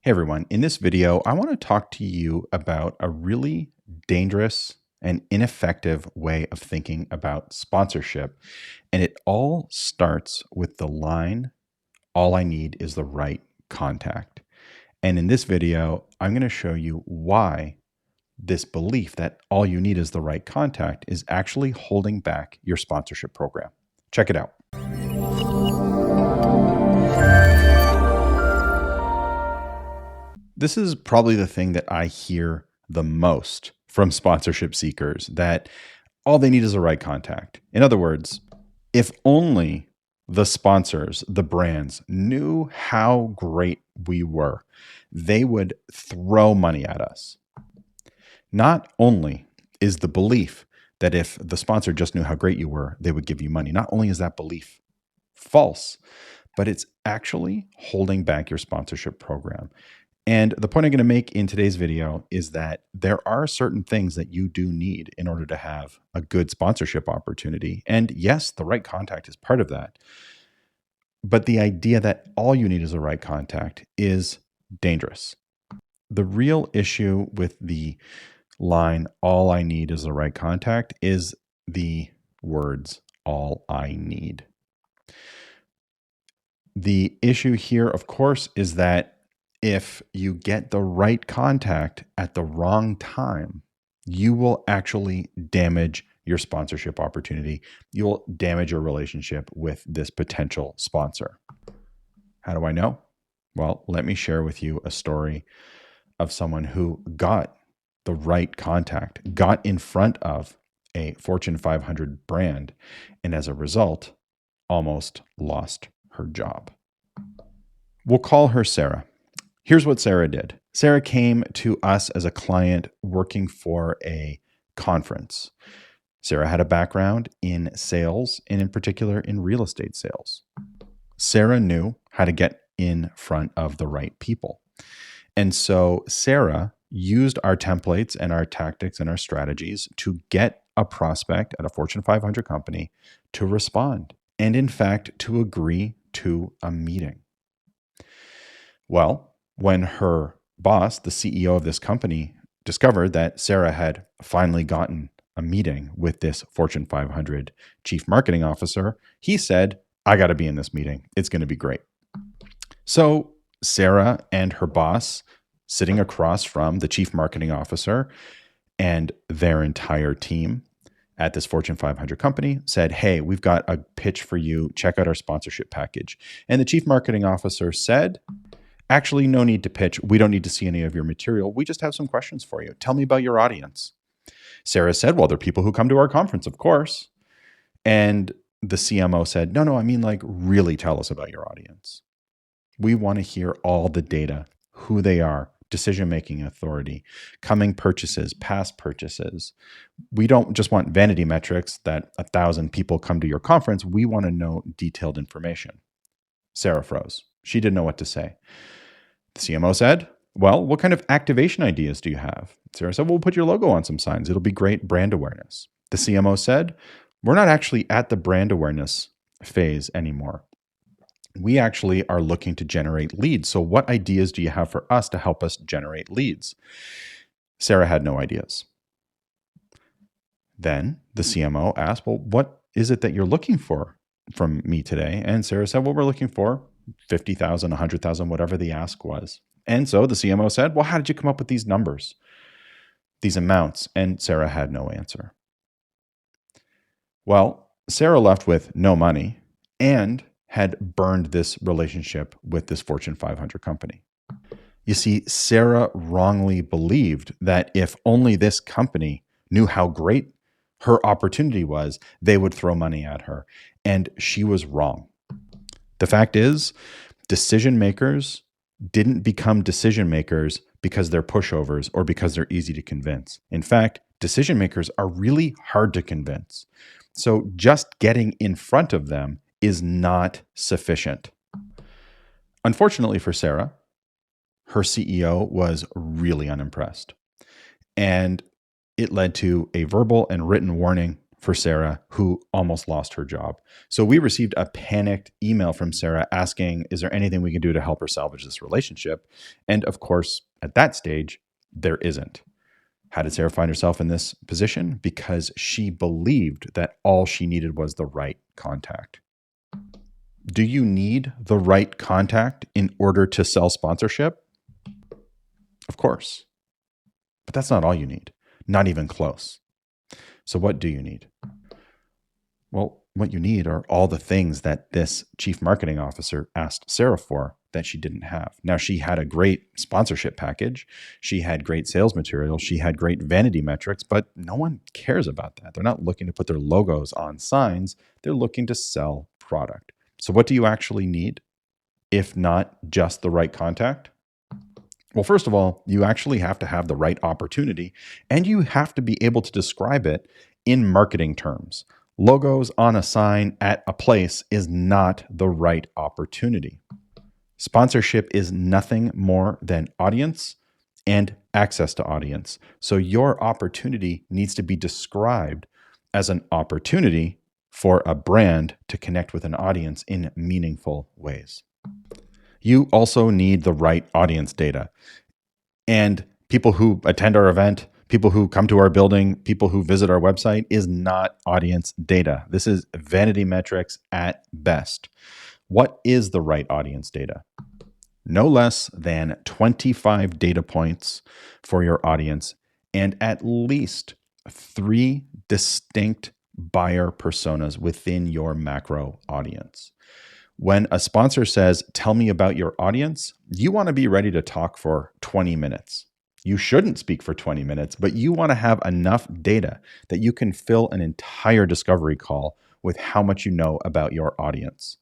Hey everyone, in this video, I want to talk to you about a really dangerous and ineffective way of thinking about sponsorship. And it all starts with the line, all I need is the right contact. And in this video, I'm going to show you why this belief that all you need is the right contact is actually holding back your sponsorship program. Check it out. This is probably the thing that I hear the most from sponsorship seekers, that all they need is the right contact. In other words, if only the sponsors, the brands, knew how great we were, they would throw money at us. Not only is the belief that if the sponsor just knew how great you were, they would give you money, not only is that belief false, but it's actually holding back your sponsorship program. And the point I'm going to make in today's video is that there are certain things that you do need in order to have a good sponsorship opportunity. And yes, the right contact is part of that. But the idea that all you need is the right contact is dangerous. The real issue with the line, all I need is the right contact, is the words, all I need. The issue here, of course, is that if you get the right contact at the wrong time, you will actually damage your sponsorship opportunity. You'll damage your relationship with this potential sponsor. How do I know? Well, let me share with you a story of someone who got the right contact, got in front of a Fortune 500 brand, and as a result, almost lost her job. We'll call her Sarah. Here's what Sarah did. Sarah came to us as a client working for a conference. Sarah had a background in sales, and in particular in real estate sales. Sarah knew how to get in front of the right people. And so Sarah used our templates and our tactics and our strategies to get a prospect at a Fortune 500 company to respond, and in fact, to agree to a meeting. Well, when her boss, the CEO of this company, discovered that Sarah had finally gotten a meeting with this Fortune 500 chief marketing officer, he said, I got to be in this meeting. It's going to be great. So Sarah and her boss, sitting across from the chief marketing officer and their entire team at this Fortune 500 company, said, hey, we've got a pitch for you. Check out our sponsorship package. And the chief marketing officer said, actually, no need to pitch. We don't need to see any of your material. We just have some questions for you. Tell me about your audience. Sarah said, well, they're people who come to our conference, of course. And the CMO said, no, I mean, like, really tell us about your audience. We want to hear all the data, who they are, decision-making authority, coming purchases, past purchases. We don't just want vanity metrics that 1,000 people come to your conference. We want to know detailed information. Sarah froze. She didn't know what to say. The CMO said, well, what kind of activation ideas do you have? Sarah said, well, we'll put your logo on some signs. It'll be great brand awareness. The CMO said, we're not actually at the brand awareness phase anymore. We actually are looking to generate leads. So what ideas do you have for us to help us generate leads? Sarah had no ideas. Then the CMO asked, well, what is it that you're looking for from me today? And Sarah said, well, we're looking for 50,000, 100,000, whatever the ask was. And so the CMO said, well, how did you come up with these numbers, these amounts? And Sarah had no answer. Well, Sarah left with no money and had burned this relationship with this Fortune 500 company. You see, Sarah wrongly believed that if only this company knew how great her opportunity was, they would throw money at her. And she was wrong. The fact is, decision makers didn't become decision makers because they're pushovers or because they're easy to convince. In fact, decision makers are really hard to convince. So just getting in front of them is not sufficient. Unfortunately for Sarah, her CEO was really unimpressed. And it led to a verbal and written warning for Sarah, who almost lost her job. So we received a panicked email from Sarah asking, is there anything we can do to help her salvage this relationship? And of course, at that stage, there isn't. How did Sarah find herself in this position? Because she believed that all she needed was the right contact. Do you need the right contact in order to sell sponsorship? Of course. But that's not all you need. Not even close. So what do you need? Well, what you need are all the things that this chief marketing officer asked Sarah for that she didn't have. Now, she had a great sponsorship package. She had great sales material. She had great vanity metrics, but no one cares about that. They're not looking to put their logos on signs. They're looking to sell product. So what do you actually need, if not just the right contact? Well, first of all, you actually have to have the right opportunity, and you have to be able to describe it in marketing terms. Logos on a sign at a place is not the right opportunity. Sponsorship is nothing more than audience and access to audience. So your opportunity needs to be described as an opportunity for a brand to connect with an audience in meaningful ways. You also need the right audience data. And people who attend our event, people who come to our building, people who visit our website is not audience data. This is vanity metrics at best. What is the right audience data? No less than 25 data points for your audience and at least 3 distinct buyer personas within your macro audience. When a sponsor says, tell me about your audience, you want to be ready to talk for 20 minutes. You shouldn't speak for 20 minutes, but you want to have enough data that you can fill an entire discovery call with how much you know about your audience.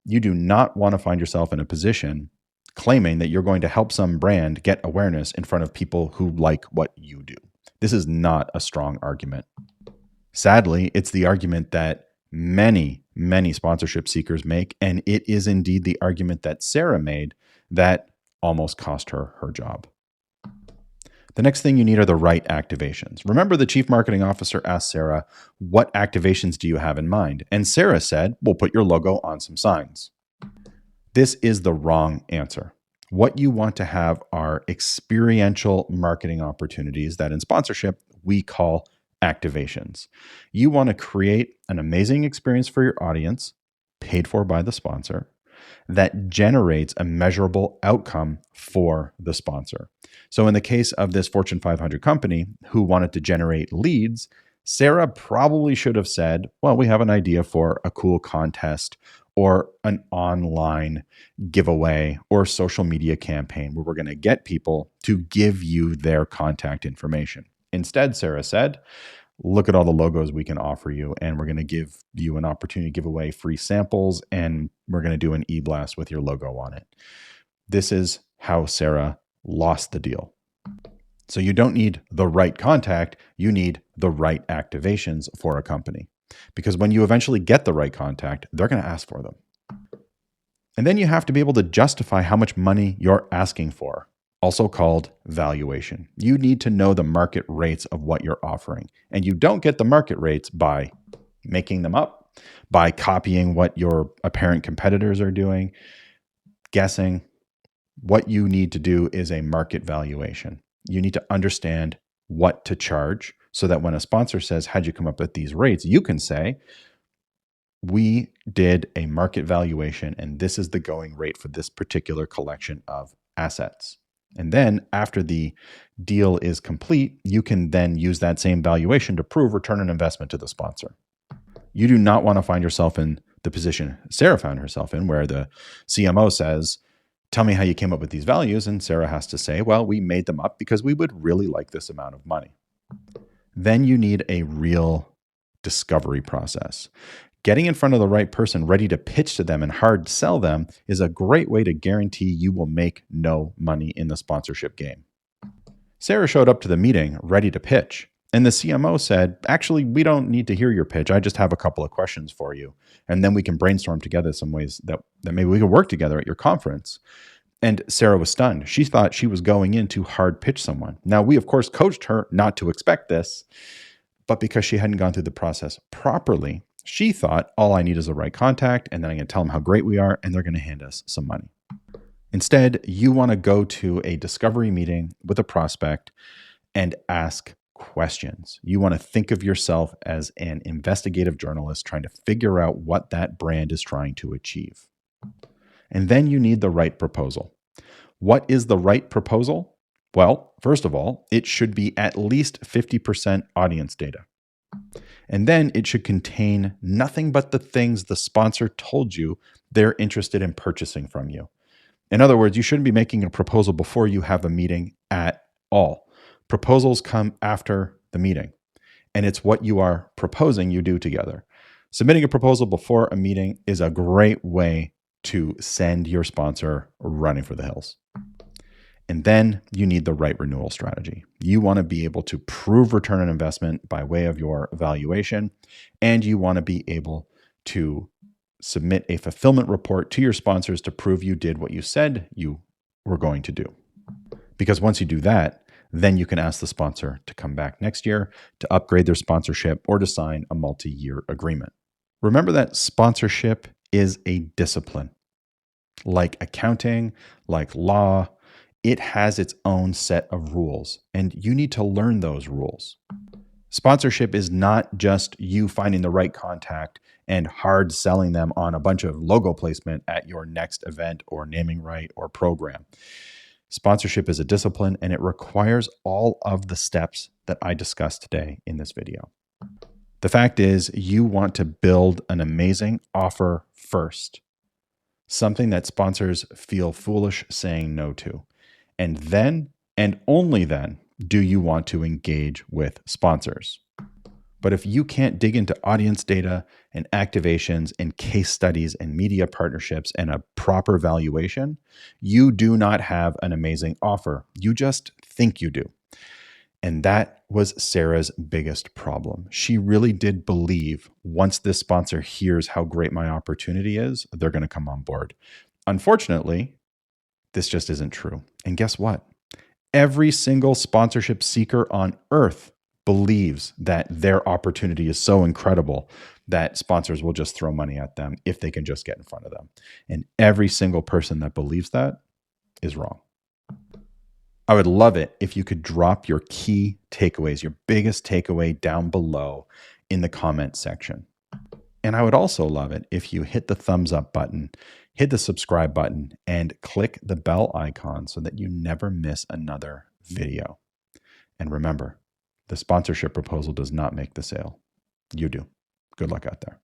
You do not want to find yourself in a position claiming that you're going to help some brand get awareness in front of people who like what you do. This is not a strong argument. Sadly, it's the argument that many sponsorship seekers make, and it is indeed the argument that Sarah made that almost cost her her job. The next thing you need are the right activations. Remember, the chief marketing officer asked Sarah, what activations do you have in mind? And Sarah said, we'll put your logo on some signs. This is the wrong answer. What you want to have are experiential marketing opportunities that in sponsorship we call activations. You want to create an amazing experience for your audience, paid for by the sponsor, that generates a measurable outcome for the sponsor. So in the case of this Fortune 500 company who wanted to generate leads, Sarah probably should have said, well, we have an idea for a cool contest or an online giveaway or social media campaign where we're going to get people to give you their contact information. Instead, Sarah said, look at all the logos we can offer you, and we're going to give you an opportunity to give away free samples, and we're going to do an e-blast with your logo on it. This is how Sarah lost the deal. So you don't need the right contact, you need the right activations for a company. Because when you eventually get the right contact, they're going to ask for them. And then you have to be able to justify how much money you're asking for, also called valuation. You need to know the market rates of what you're offering. And you don't get the market rates by making them up, by copying what your apparent competitors are doing, guessing. What you need to do is a market valuation. You need to understand what to charge so that when a sponsor says, how'd you come up with these rates? You can say, we did a market valuation and this is the going rate for this particular collection of assets. And then after the deal is complete, you can then use that same valuation to prove return on investment to the sponsor. You do not want to find yourself in the position Sarah found herself in, where the CMO says, tell me how you came up with these values. And Sarah has to say, well, we made them up because we would really like this amount of money. Then you need a real discovery process. Getting in front of the right person, ready to pitch to them and hard sell them, is a great way to guarantee you will make no money in the sponsorship game. Sarah showed up to the meeting ready to pitch, and the CMO said, actually, we don't need to hear your pitch. I just have a couple of questions for you. And then we can brainstorm together some ways that maybe we could work together at your conference. And Sarah was stunned. She thought she was going in to hard pitch someone. Now, we, of course, coached her not to expect this, But because she hadn't gone through the process properly, she thought, all I need is the right contact, and then I'm going to tell them how great we are, and they're going to hand us some money. Instead, you want to go to a discovery meeting with a prospect and ask questions. You want to think of yourself as an investigative journalist trying to figure out what that brand is trying to achieve. And then you need the right proposal. What is the right proposal? Well, first of all, it should be at least 50% audience data. And then it should contain nothing but the things the sponsor told you they're interested in purchasing from you. In other words, you shouldn't be making a proposal before you have a meeting at all. Proposals come after the meeting, and it's what you are proposing you do together. Submitting a proposal before a meeting is a great way to send your sponsor running for the hills. And then you need the right renewal strategy. You want to be able to prove return on investment by way of your valuation, and you want to be able to submit a fulfillment report to your sponsors to prove you did what you said you were going to do. Because once you do that, then you can ask the sponsor to come back next year to upgrade their sponsorship or to sign a multi-year agreement. Remember that sponsorship is a discipline. Like accounting, like law, it has its own set of rules, and you need to learn those rules. Sponsorship is not just you finding the right contact and hard selling them on a bunch of logo placement at your next event or naming right or program. Sponsorship is a discipline, and it requires all of the steps that I discussed today in this video. The fact is, you want to build an amazing offer first, something that sponsors feel foolish saying no to. And then, and only then, do you want to engage with sponsors. But if you can't dig into audience data and activations and case studies and media partnerships and a proper valuation, you do not have an amazing offer. You just think you do. And that was Sarah's biggest problem. She really did believe once this sponsor hears how great my opportunity is, they're going to come on board. Unfortunately, this just isn't true. And guess what? Every single sponsorship seeker on earth believes that their opportunity is so incredible that sponsors will just throw money at them if they can just get in front of them. And every single person that believes that is wrong. I would love it if you could drop your key takeaways, your biggest takeaway down below in the comment section. And I would also love it if you hit the thumbs up button, hit the subscribe button, and click the bell icon so that you never miss another video. And remember, the sponsorship proposal does not make the sale. You do. Good luck out there.